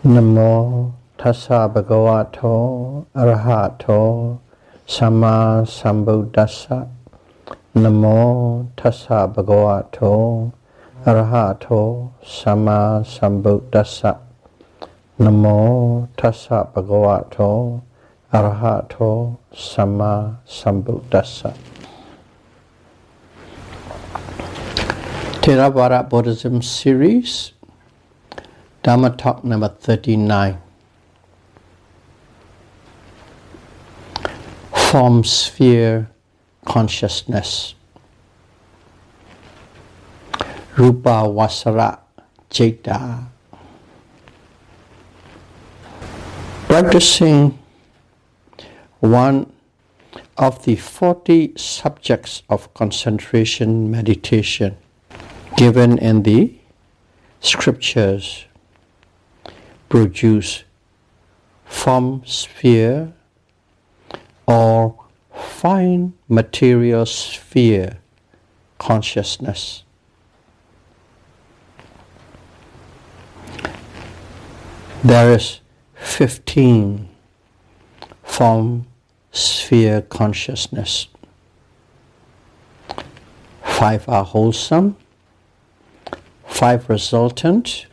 Namo tassa bhagavato arahato samma sambuddhassa. Namo tassa bhagavato arahato samma sambuddhassa. Namo tassa bhagavato arahato samma sambuddhassa. Theravada Buddhism series, Dharma talk number 39. Form sphere consciousness. Rūpāvacara Citta. Practicing one of the 40 subjects of concentration meditation given in the scriptures produce form sphere or fine material sphere consciousness. There is 15 form sphere consciousness. 5 are wholesome, 5 resultant,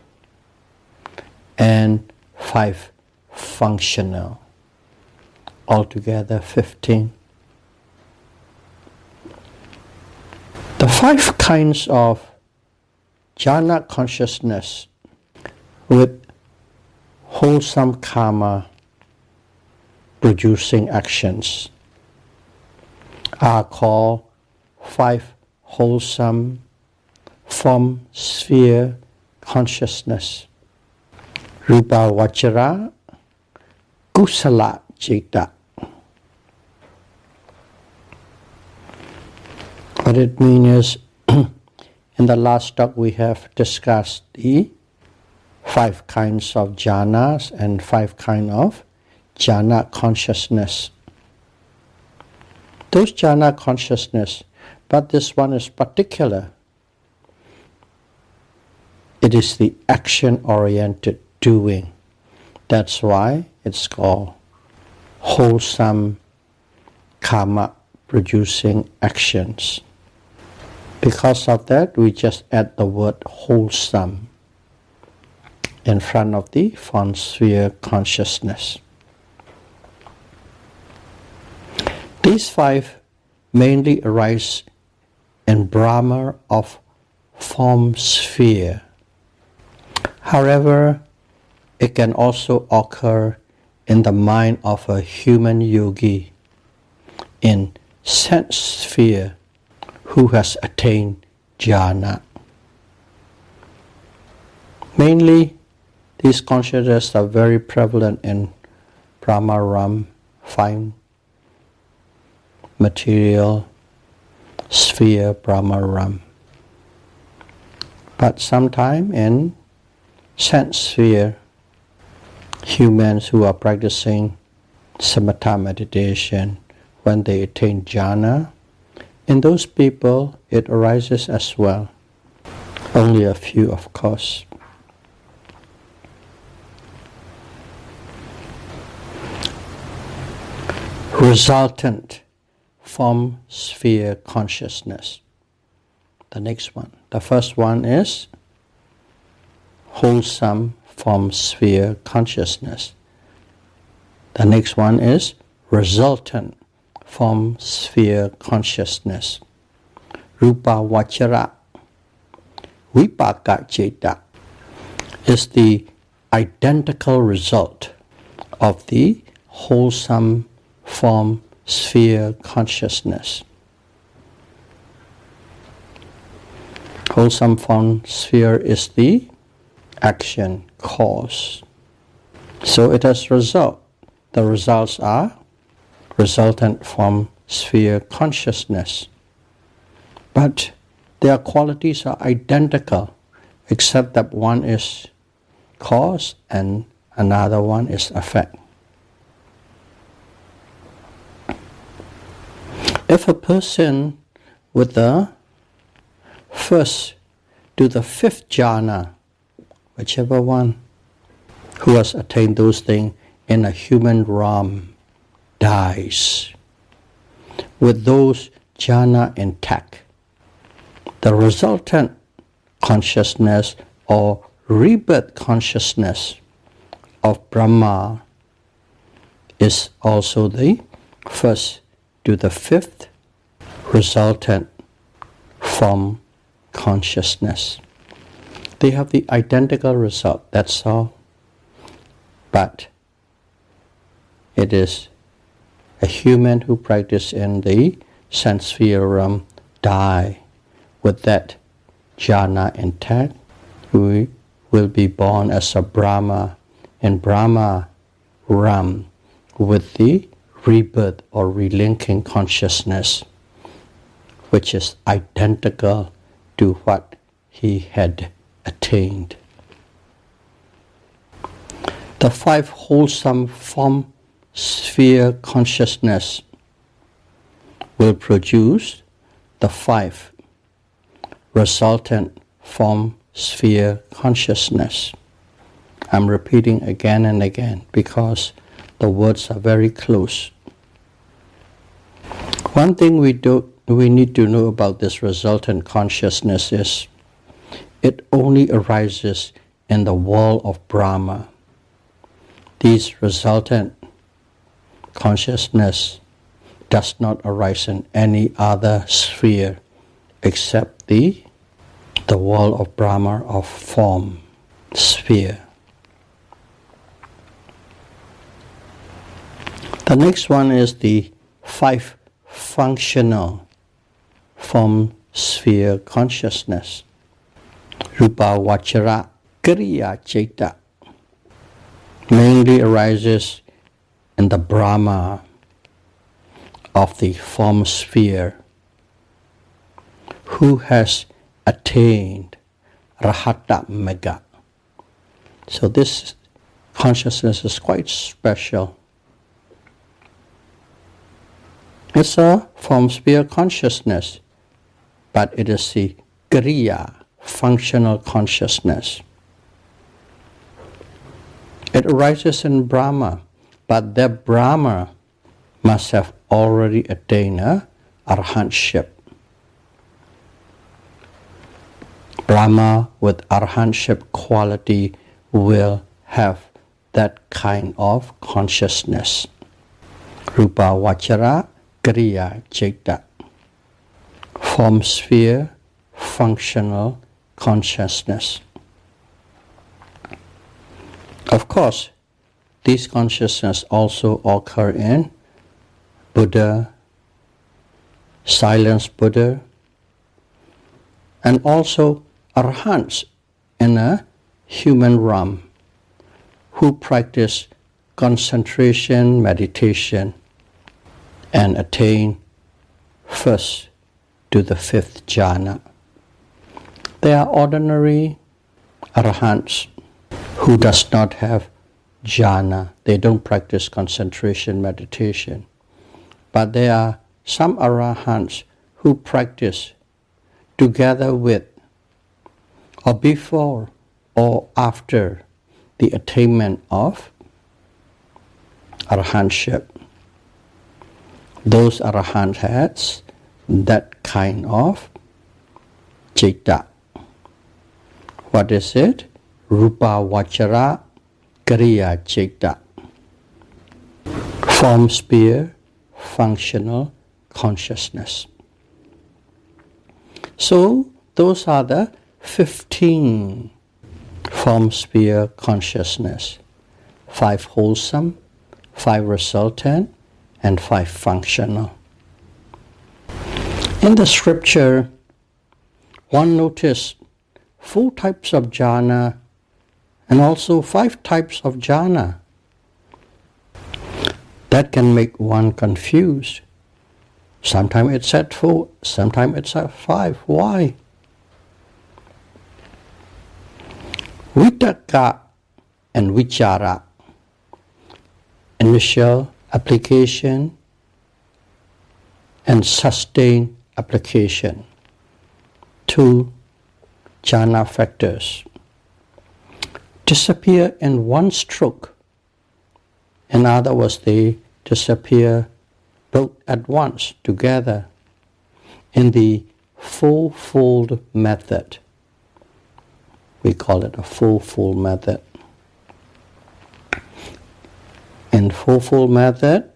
and 5 functional. Altogether 15. The 5 kinds of jhana consciousness with wholesome karma producing actions are called 5 wholesome form sphere consciousness. Rūpāvacara Citta. What it means is, in the last talk we have discussed the 5 kinds of jhanas and 5 kinds of jhana consciousness. Those jhana consciousness, but this one is particular. It is the action-oriented doing. That's why it's called wholesome karma producing actions. Because of that, we just add the word wholesome in front of the form sphere consciousness. These 5 mainly arise in Brahma of form sphere. However, it can also occur in the mind of a human yogi in sense sphere who has attained jhana. Mainly, these consciousnesses are very prevalent in Brahma, fine material sphere Brahma. But sometimes in sense sphere, humans who are practicing samatha meditation, when they attain jhana, in those people it arises as well. Only a few, of course. Resultant form sphere consciousness. The next one. The first one is wholesome form sphere consciousness. The next one is resultant form sphere consciousness. Rūpāvacara Citta is the identical result of the wholesome form sphere consciousness. Wholesome form sphere is the action cause. So it has result. The results are resultant form sphere consciousness. But their qualities are identical, except that one is cause and another one is effect. If a person with the first to the 5th jhana, whichever one, who has attained those things in a human realm dies. With those jhana intact, the resultant consciousness or rebirth consciousness of Brahma is also the first to the fifth resultant form consciousness. They have the identical result, that's all. But it is a human who practices in the sense sphere realm die with that jhana intact. We will be born as a Brahma in Brahma realm with the rebirth or relinking consciousness, which is identical to what he had attained. The five wholesome form sphere consciousness will produce the five resultant form sphere consciousness. I'm repeating again and again because the words are very close. One thing we need to know about this resultant consciousness is it only arises in the world of Brahma. These resultant consciousness does not arise in any other sphere except the world of Brahma of form sphere. The next one is the five functional form sphere consciousness. Rūpāvacara Citta mainly arises in the Brahma of the form sphere who has attained Rahata Mega. So this consciousness is quite special. It's a form sphere consciousness, but it is the Kriya, functional consciousness. It arises in Brahma, but that Brahma must have already attained a arahantship. Brahma with arahantship quality will have that kind of consciousness. Rūpāvacara Citta, form sphere, functional consciousness. Of course, these consciousness also occur in Buddha, silence Buddha, and also arahants in a human realm who practice concentration, meditation, and attain first to the fifth jhana. They are ordinary arahants who does not have jhana. They don't practice concentration, meditation. But there are some arahants who practice together with or before or after the attainment of arahantship. Those arahants has that kind of citta. What is it? Rūpāvacara Citta. Form sphere, functional consciousness. So those are the 15 form sphere consciousness. 5 wholesome, 5 resultant, and 5 functional. In the scripture, one noticed 4 types of jhana and also 5 types of jhana. That can make one confused. Sometimes it's at 4, sometimes it's at 5. Why? Vitaka and vichara, initial application and sustained application. 2 jhana factors. disappear in one stroke. In other words, they disappear both at once together in the fourfold method. We call it a fourfold method. In fourfold method,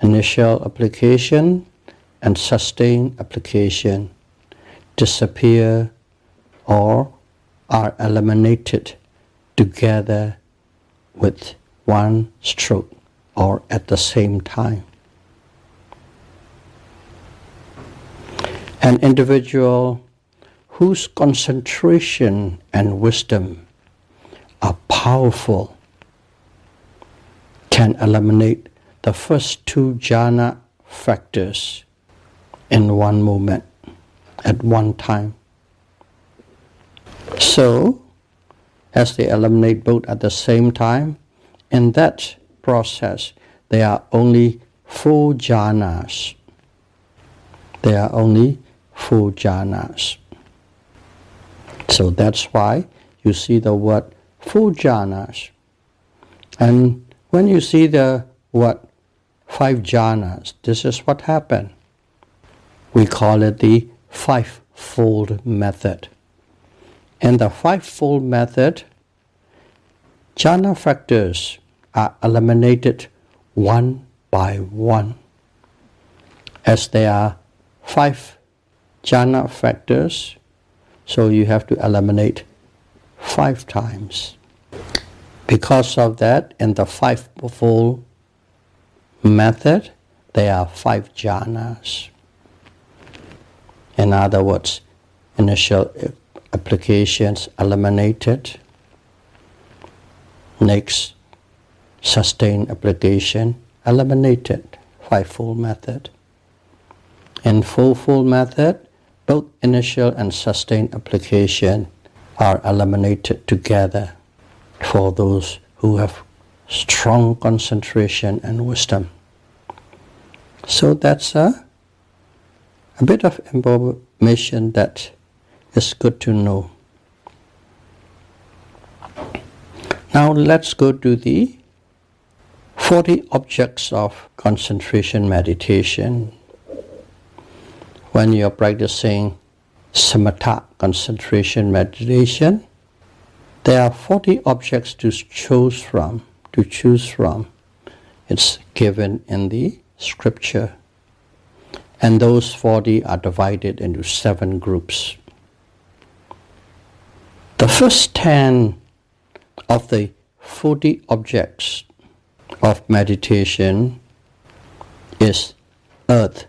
initial application and sustained application disappear or are eliminated together with one stroke or at the same time. An individual whose concentration and wisdom are powerful can eliminate the first two jhana factors in one moment, at one time. So, as they eliminate both at the same time, in that process, there are only 4 jhanas. There are only 4 jhanas. So that's why you see the word 4 jhanas. And when you see the word 5 jhanas, this is what happened. We call it the fivefold method. In the fivefold method, jhana factors are eliminated one by one. As there are 5 jhana factors, so you have to eliminate 5 times. Because of that, in the fivefold method, there are 5 jhanas. In other words, initial applications eliminated. Next, sustained application eliminated. Fivefold method. In fourfold method, both initial and sustained application are eliminated together for those who have strong concentration and wisdom. So that's a bit of information that is good to know. Now let's go to the 40 objects of concentration meditation. When you're practicing samatha concentration meditation, there are 40 objects to choose from. It's given in the scripture. And those 40 are divided into 7 groups. The first 10 of the 40 objects of meditation is earth,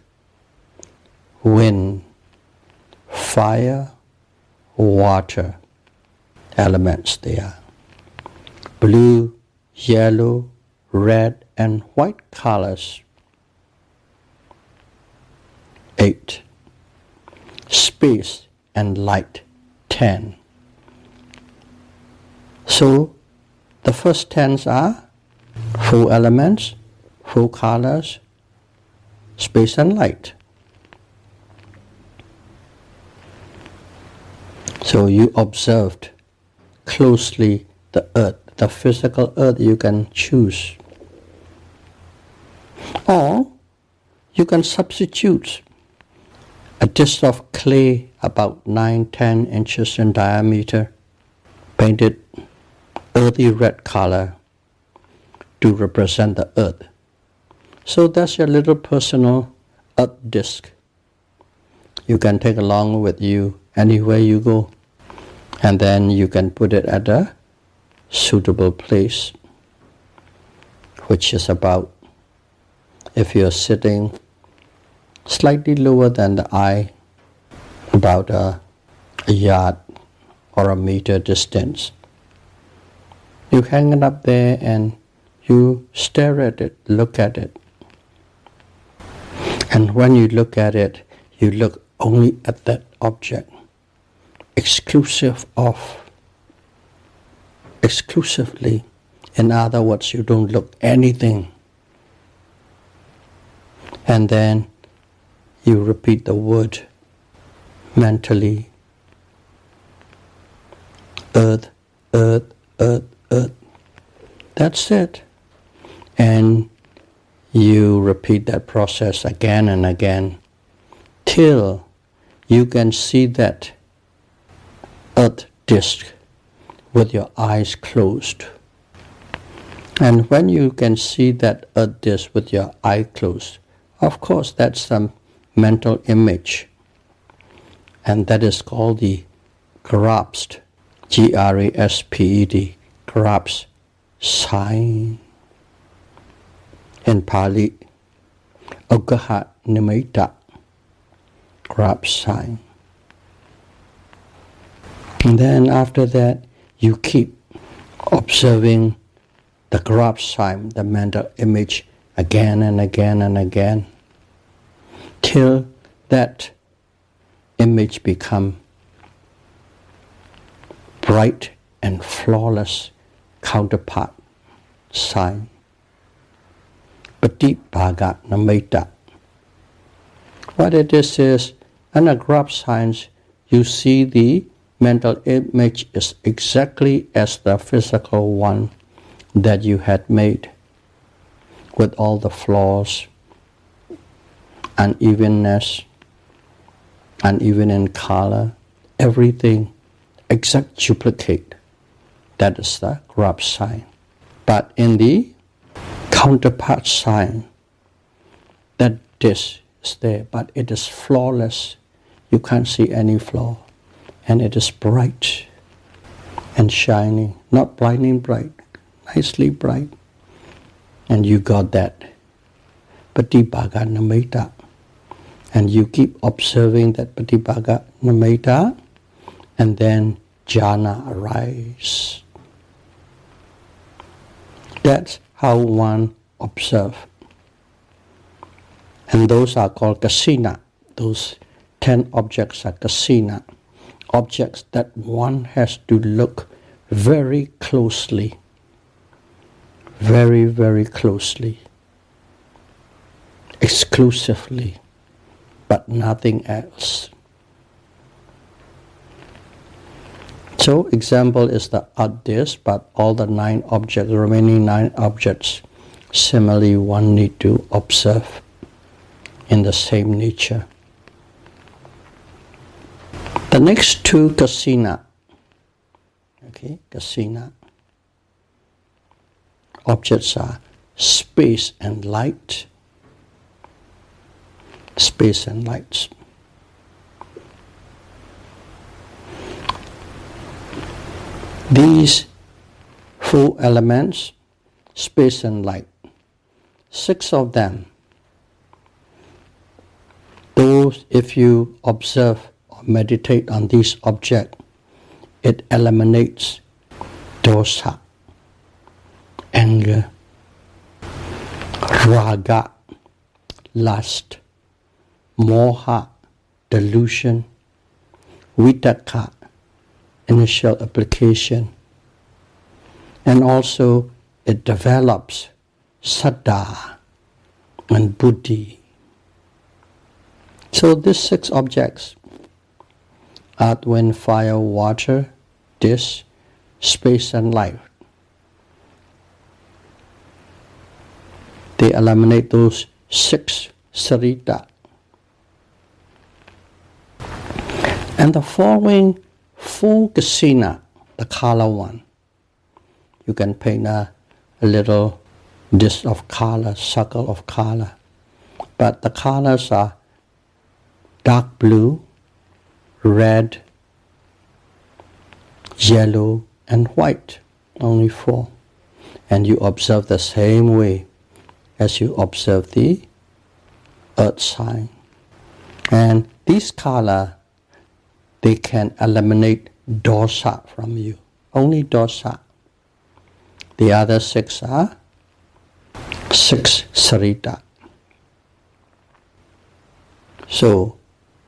wind, fire, water, elements they are. Blue, yellow, red and white colors. 8. Space and light, 10. So the first 10 are 4 elements, 4 colors, space and light. So you observed closely the earth, the physical earth you can choose. Or you can substitute a dish of clay about 9-10 inches in diameter, painted earthy red color to represent the earth. So that's your little personal earth disc. You can take along with you anywhere you go, and then you can put it at a suitable place, which is about, if you're sitting slightly lower than the eye, about a yard or a meter distance. You hang it up there and you stare at it, look at it. And when you look at it, you look only at that object, exclusively. In other words, you don't look anything. And then you repeat the word mentally. Earth, earth, earth, earth. That's it. And you repeat that process again and again till you can see that earth disk with your eyes closed. And when you can see that earth disk with your eye closed, of course that's some mental image. And that is called the grasped, G-R-A-S-P-E-D, grasped sign. In Pali, Ugaha Nimitta, grasped sign. And then after that, you keep observing the grasped sign, the mental image, again and again and again, till that image become bright and flawless counterpart sign. Patibhaga namitta. What it is under grasped signs, you see the mental image is exactly as the physical one that you had made, with all the flaws, unevenness, uneven in color, everything exact duplicate. That is the grasped sign. But in the counterpart sign, that disk is there, but it is flawless. You can't see any flaw. And it is bright and shining, not blinding bright, nicely bright. And you got that. Patibhaga namitta. And you keep observing that patibhaga namitta, and then jhana arise. That's how one observe. And those are called kasina. Those 10 objects are kasina. Objects that one has to look very closely. Very, very closely. Exclusively. But nothing else. So example is the earth disk, but all the 9 objects, the remaining 9 objects, similarly one need to observe in the same nature. The next 2 kasina, okay, kasina, objects are space and light. Space and light. These 4 elements, space and light, 6 of them, those if you observe or meditate on these objects, it eliminates dosa, anger, raga, lust, moha, delusion, vitaka, initial application, and also it develops saddha and buddhi. So these 6 objects, earth, wind, fire, water, this, space and light, they eliminate those 6 sarita. And the following 4 kasina, the color one, you can paint a little disc of color, circle of color. But the colors are dark blue, red, yellow, and white. Only 4. And you observe the same way as you observe the earth sign. And these colors, they can eliminate dosa from you. Only dosa. The other 6 are 6 sarita. So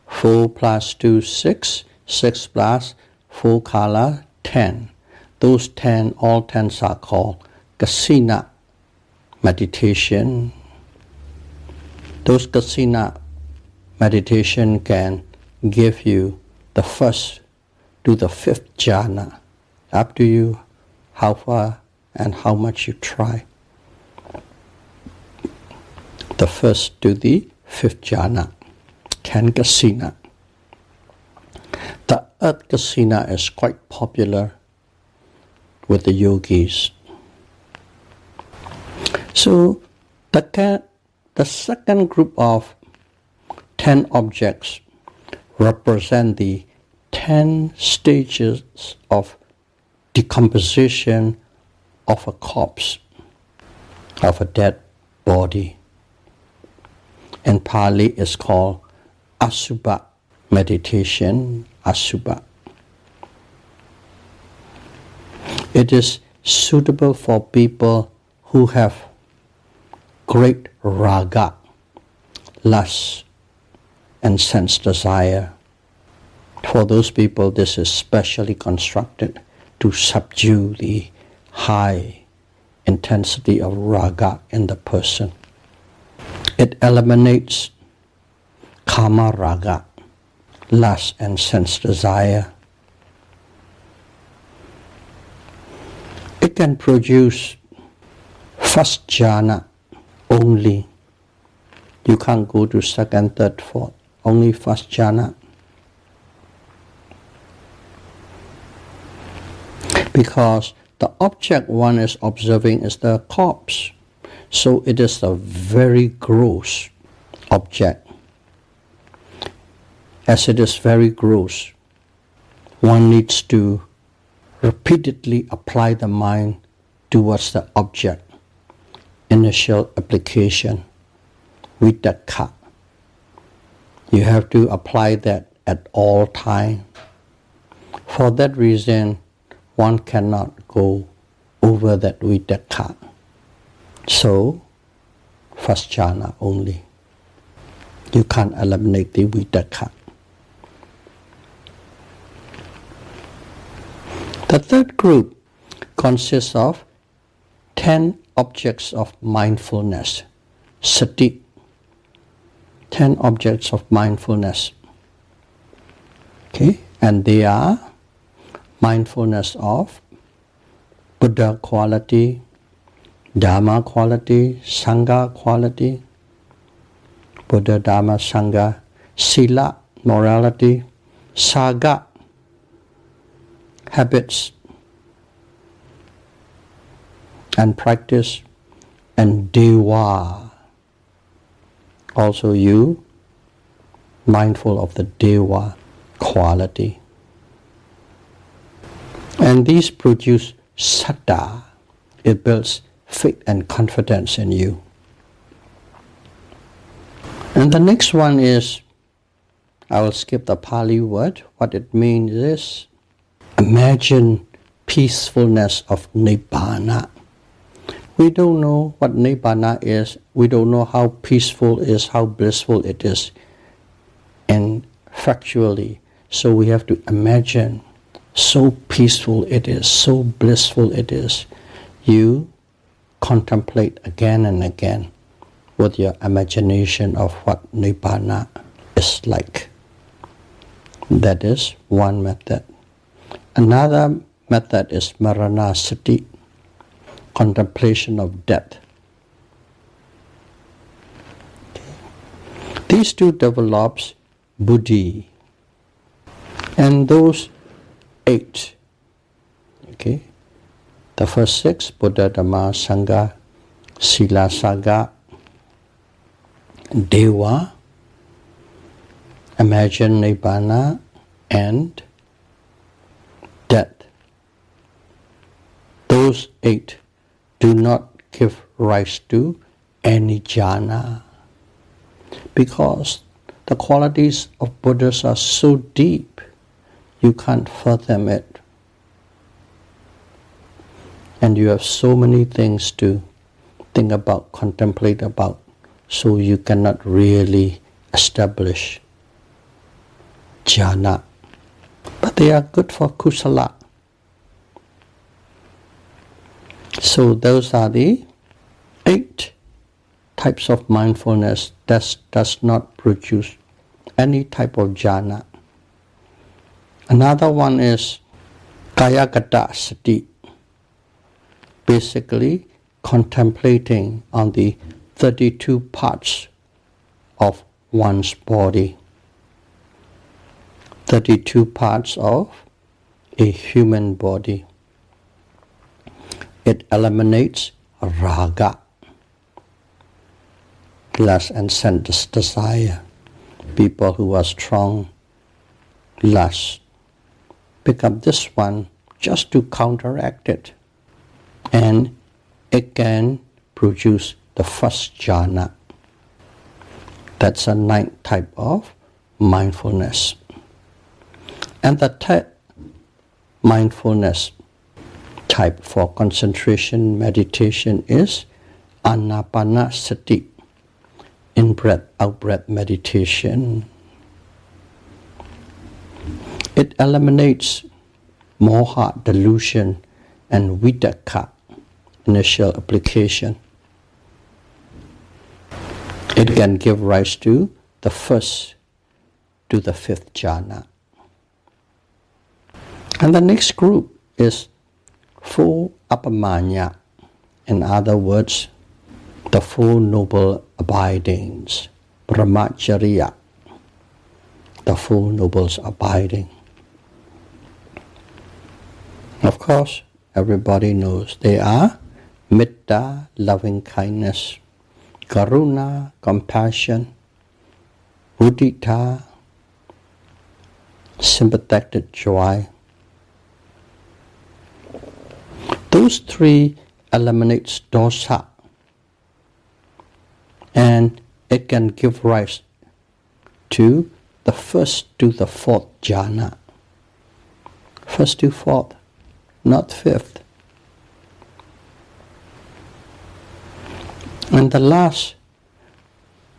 4 plus 2, 6. 6 plus 4 color, 10. Those 10, all 10s are called kasina meditation. Those kasina meditation can give you the first to the 5th jhana. Up to you how far and how much you try. The first to the fifth jhana, can kasina. The earth kasina is quite popular with the yogis. So the second group of 10 objects represent the 10 stages of decomposition of a corpse, of a dead body. In Pali, it's called asubha meditation, asubha. It is suitable for people who have great raga, lust, and sense desire. For those people, this is specially constructed to subdue the high intensity of raga in the person. It eliminates kama raga, lust and sense desire. It can produce first jhana only. You can't go to second, third, fourth. Only first jhana. Because the object one is observing is the corpse. So it is a very gross object. As it is very gross, one needs to repeatedly apply the mind towards the object. Initial application, vitakka. You have to apply that at all time. For that reason, one cannot go over that vitakka. So, first jhana only. You can't eliminate the vitakka. The third group consists of 10 objects of mindfulness, sati. 10 objects of mindfulness. Okay, and they are mindfulness of Buddha quality, Dharma quality, Sangha quality, Buddha, Dharma, Sangha, Sila, morality, Saga, habits and practice, and Deva. Also you, mindful of the Deva quality. And these produce saddha. It builds faith and confidence in you. And the next one is, I will skip the Pali word. What it means is, imagine peacefulness of Nibbana. We don't know what Nibbana is. We don't know how peaceful it is, how blissful it is, and factually. So we have to imagine so peaceful it is, so blissful it is. You contemplate again and again with your imagination of what Nibbana is like. That is one method. Another method is maranasati, contemplation of death. These two develops buddhi. And those 8, okay, the first 6, Buddha, Dhamma, Sangha, Sila, Saga, Deva, imagine Nibbana, and death. Those 8 do not give rise to any jhana, because the qualities of Buddhas are so deep, you can't fathom it. And you have so many things to think about, contemplate about, so you cannot really establish jhana. But they are good for kusala. So those are the 8 types of mindfulness that does not produce any type of jhana. Another one is kayagata sati, basically contemplating on the 32 parts of one's body. 32 parts of a human body. It eliminates raga, lust and sense desire. People who are strong lust pick up this one just to counteract it, and it can produce the first jhana. That's a ninth type of mindfulness. And the third mindfulness type for concentration meditation is anapanasati, in-breath, out-breath meditation. It eliminates moha, delusion, and vidaka, initial application. It can give rise to the first to the fifth jhana. And the next group is full apamanya. In other words, the Four Noble Abidings, Brahmacharya, the Four Nobles Abiding. Of course, everybody knows they are Metta, loving kindness, Karuna, compassion, Mudita, sympathetic joy. Those three eliminates dosa, and it can give rise to the first to the fourth jhana. First to fourth, not fifth. And the last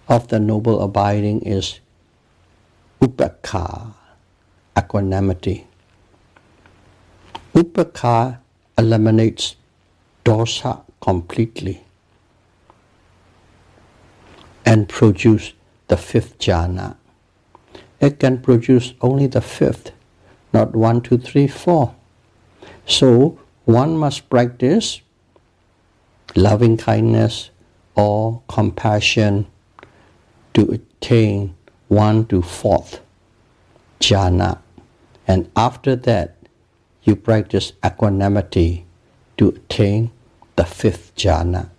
of the noble abiding is upekkha, equanimity. Upekkha eliminates dosa completely and produce the fifth jhana. It can produce only the fifth, not 1, 2, 3, 4. So one must practice loving kindness or compassion to attain 1 to 4th jhana. And after that, you practice equanimity to attain the 5th jhana.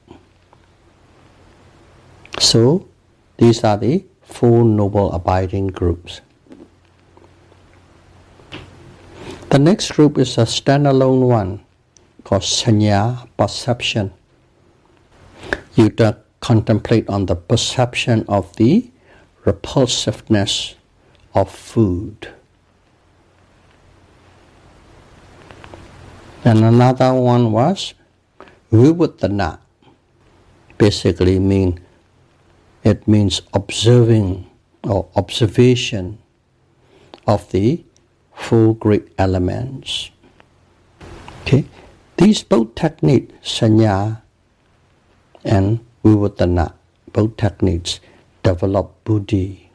So, these are the Four Noble Abiding groups. The next group is a standalone one called sanya, perception. You contemplate on the perception of the repulsiveness of food. And another one was vivattana. Basically it means observing or observation of the four great elements. Okay, these both techniques, sanya and vivattana, both techniques develop buddhi,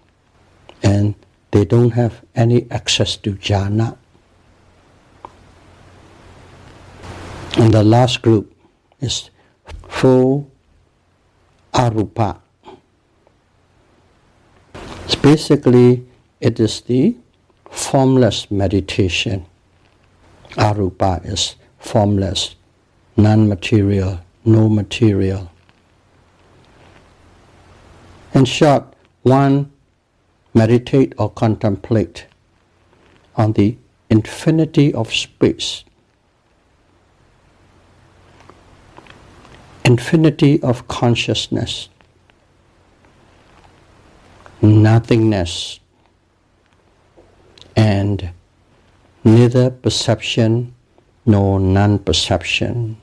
and they don't have any access to jhana. And the last group is full arupa. Basically, it is the formless meditation. Arupa is formless, non-material, no material. In short, one meditate or contemplate on the infinity of space, infinity of consciousness, nothingness, and neither perception nor non-perception.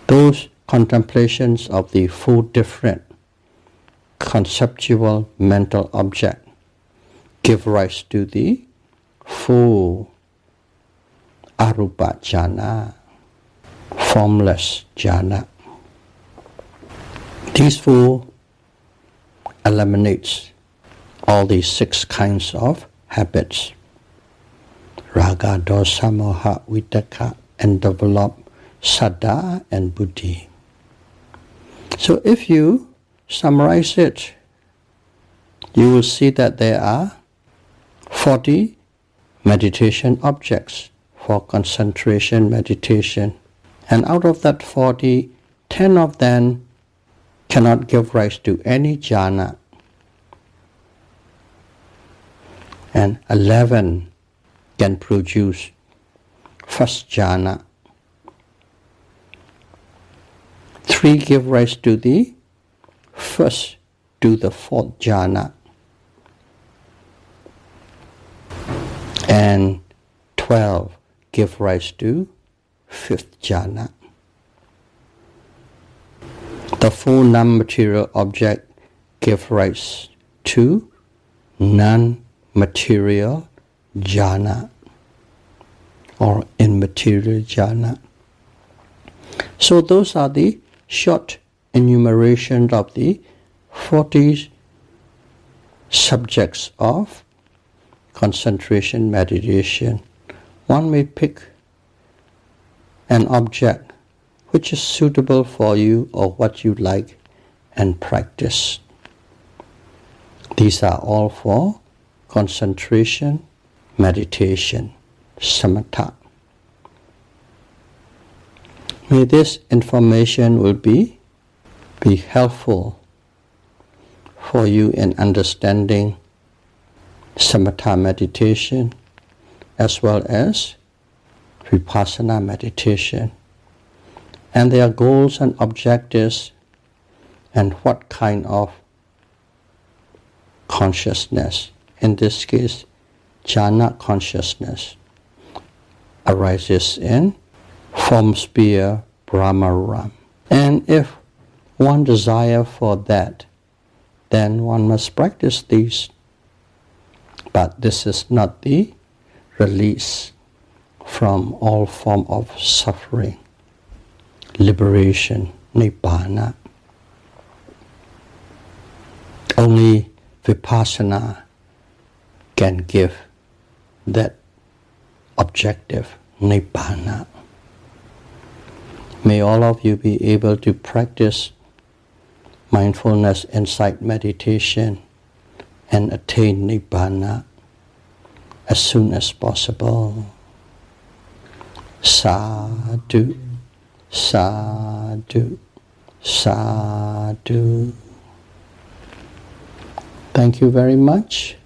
Those contemplations of the four different conceptual mental objects give rise to the four arupa jhana, formless jhana. These four eliminates all these 6 kinds of habits: raga, dosa, moha, vitaka, and develop saddha and buddhi. So if you summarize it, you will see that there are 40 meditation objects for concentration meditation. And out of that 40, 10 of them cannot give rise to any jhana. And 11 can produce first jhana. 3 give rise to the first to the fourth jhana. And 12 give rise to fifth jhana. The 4 non-material objects give rise to non-material jhana or immaterial jhana. So those are the short enumeration of the 40 subjects of concentration meditation. One may pick an object which is suitable for you or what you like and practice. These are all for concentration meditation, samatha. May this information will be helpful for you in understanding samatha meditation as well as vipassana meditation, and their goals and objectives, and what kind of consciousness, in this case jhana consciousness, arises in form sphere Brahma. And if one desire for that, then one must practice these. But this is not the release from all form of suffering, liberation, nibbana. Only vipassana can give that objective, nibbana. May all of you be able to practice mindfulness insight meditation and attain nibbana as soon as possible. Sadhu, sadhu, sadhu. Thank you very much.